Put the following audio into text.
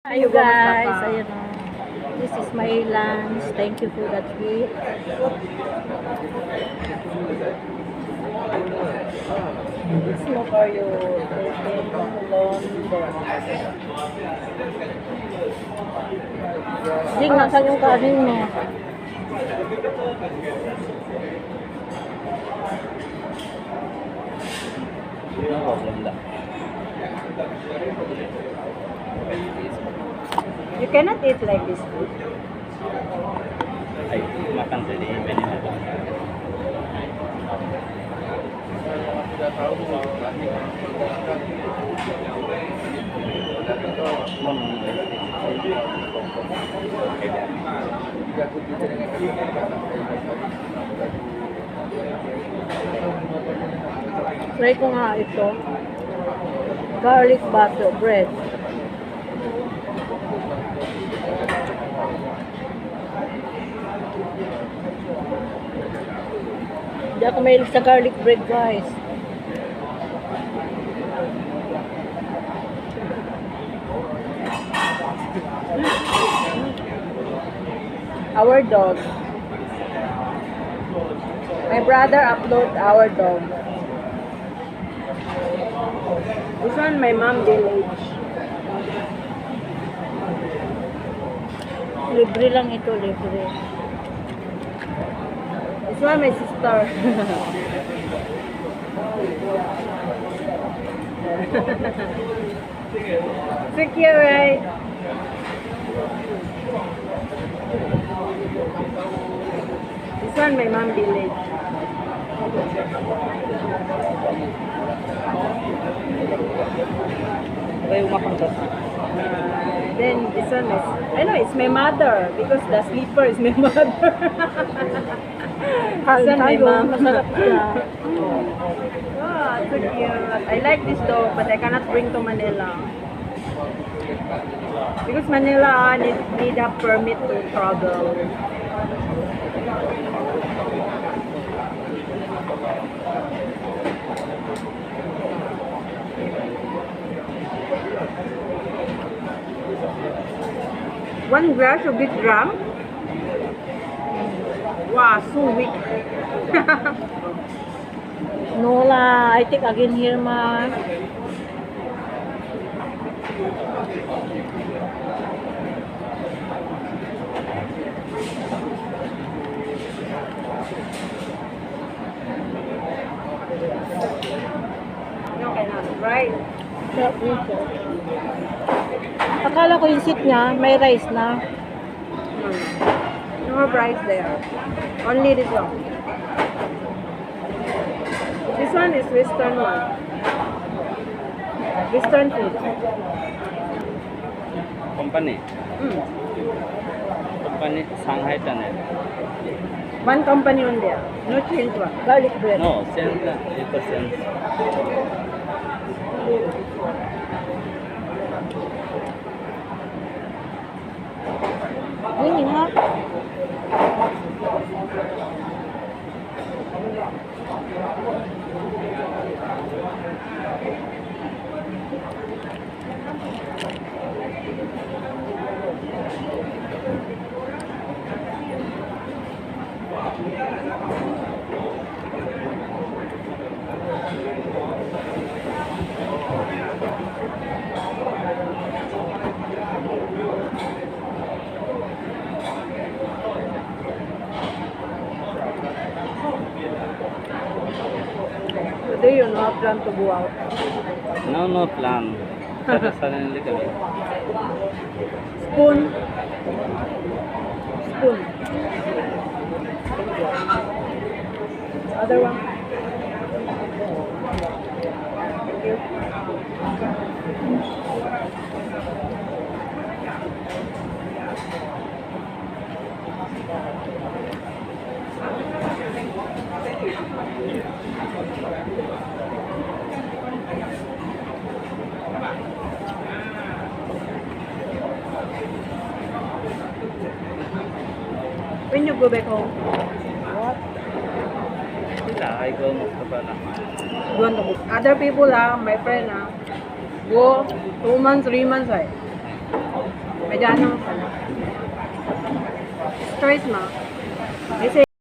Hi guys, ayun o. This is my lunch. Thank you for that treat. It's not for you. Ding, nasan yung kanin mo? No problem lang. You cannot eat like this food. Ay, makan tadi pwede na. Try ko nga ito. Garlic butter bread. Hindi ako mahilig sa garlic bread, guys. Our dog. My brother upload our dog. This one, my mom village. Libre lang ito, libre. This one, my sister. Secure, right? This one, my mom village. Ay, umapangkat. Then this one is, I know it's my mother because the slipper is my mother. This one, my mom. Masarap siya. Oh, so cute. I like this dog, but I cannot bring to Manila. Because Manila need a permit to travel. One glass of this gram. Wow, so weak. No lah, I take again here ma. Okay na, right? Akala ko yung seat niya, may rice na. No rice there. Only this one. This one is Western one. Western food. Company. Company Shanghai Tunnel. One company only. No change one. Garlic bread. No, sense. Ito sense. Ini ha. Today you no plan to go out. No plan. Suddenly kami. Spoon. Spoon. Other one. Thank you. When you go back home? What? I go Mustapha. You want to go? Other people my friend go 2 months, 3 months, right? Medyo ano pala. Choice mo. Kasi